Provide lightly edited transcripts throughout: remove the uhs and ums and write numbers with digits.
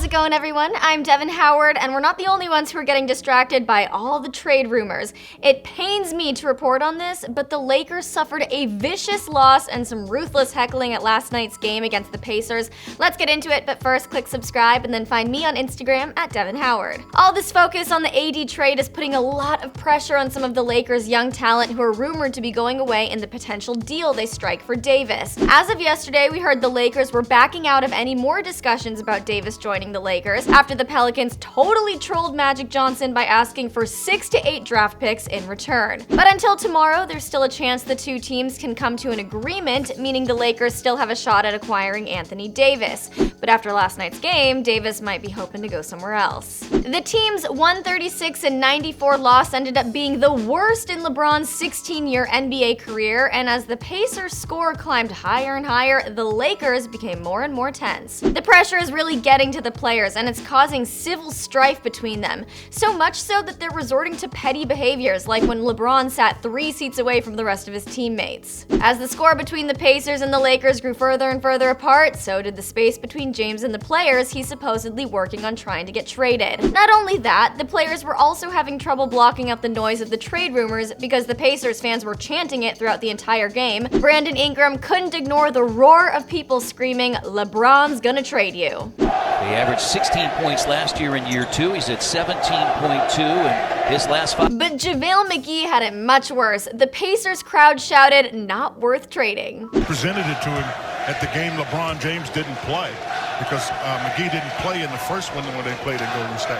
it going, everyone? I'm Devin Howard, and we're not the only ones who are getting distracted by all the trade rumors. It pains me to report on this, but the Lakers suffered a vicious loss and some ruthless heckling at last night's game against the Pacers. Let's get into it, but first click subscribe and then find me on Instagram at Devin Howard. All this focus on the AD trade is putting a lot of pressure on some of the Lakers' young talent who are rumored to be going away in the potential deal they strike for Davis. As of yesterday, we heard the Lakers were backing out of any more discussions about Davis joining the Lakers after the Pelicans totally trolled Magic Johnson by asking for 6 to 8 draft picks in return. But until tomorrow, there's still a chance the two teams can come to an agreement, meaning the Lakers still have a shot at acquiring Anthony Davis. But after last night's game, Davis might be hoping to go somewhere else. The team's 136-94 loss ended up being the worst in LeBron's 16-year NBA career, and as the Pacers' score climbed higher and higher, the Lakers became more and more tense. The pressure is really getting to the players, and it's causing civil strife between them. So much so that they're resorting to petty behaviors, like when LeBron sat 3 seats away from the rest of his teammates. As the score between the Pacers and the Lakers grew further and further apart, so did the space between James and the players he's supposedly working on trying to get traded. Not only that, the players were also having trouble blocking out the noise of the trade rumors because the Pacers fans were chanting it throughout the entire game. Brandon Ingram couldn't ignore the roar of people screaming, "LeBron's gonna trade you." He averaged 16 points last year in year 2. He's at 17.2 in his last 5. But JaVale McGee had it much worse. The Pacers crowd shouted, "Not worth trading." Presented it to him at the game LeBron James didn't play because McGee didn't play in the first one when they played in Golden State.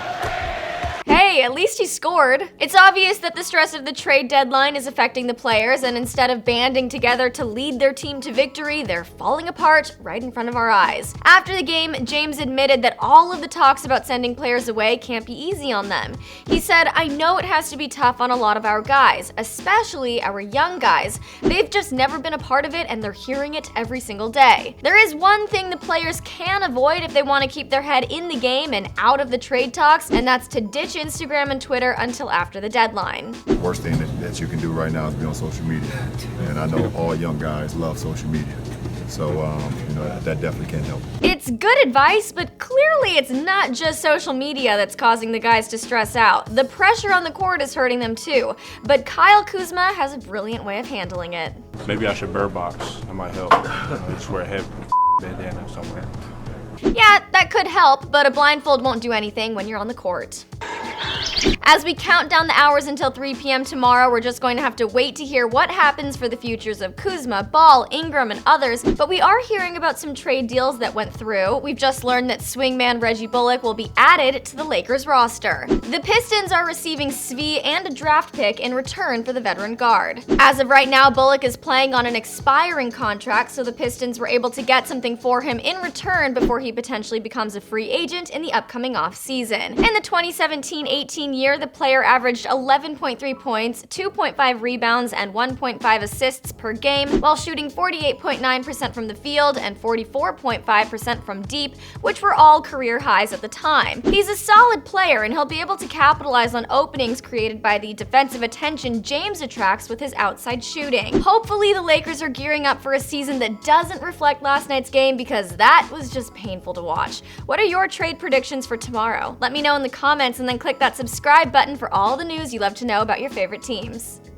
Hey, at least he scored. It's obvious that the stress of the trade deadline is affecting the players, and instead of banding together to lead their team to victory, they're falling apart right in front of our eyes. After the game, James admitted that all of the talks about sending players away can't be easy on them. He said, "I know it has to be tough on a lot of our guys, especially our young guys. They've just never been a part of it, and they're hearing it every single day. There is one thing the players can avoid if they want to keep their head in the game and out of the trade talks, and that's to ditch Instagram and Twitter until after the deadline." The worst thing that you can do right now is be on social media. And I know all young guys love social media. So, that definitely can help. It's good advice, but clearly it's not just social media that's causing the guys to stress out. The pressure on the court is hurting them too. But Kyle Kuzma has a brilliant way of handling it. Maybe I should bird box. That might help. Just wear a heavy bandana somewhere. Yeah, that could help, but a blindfold won't do anything when you're on the court. As we count down the hours until 3 p.m. tomorrow, we're just going to have to wait to hear what happens for the futures of Kuzma, Ball, Ingram, and others, but we are hearing about some trade deals that went through. We've just learned that swingman Reggie Bullock will be added to the Lakers roster. The Pistons are receiving Svi and a draft pick in return for the veteran guard. As of right now, Bullock is playing on an expiring contract, so the Pistons were able to get something for him in return before he potentially becomes a free agent in the upcoming offseason. In the 2017-18 year, the player averaged 11.3 points, 2.5 rebounds, and 1.5 assists per game, while shooting 48.9% from the field and 44.5% from deep, which were all career highs at the time. He's a solid player, and he'll be able to capitalize on openings created by the defensive attention James attracts with his outside shooting. Hopefully, the Lakers are gearing up for a season that doesn't reflect last night's game, because that was just painful to watch. What are your trade predictions for tomorrow? Let me know in the comments, and then click that subscribe button for all the news you love to know about your favorite teams.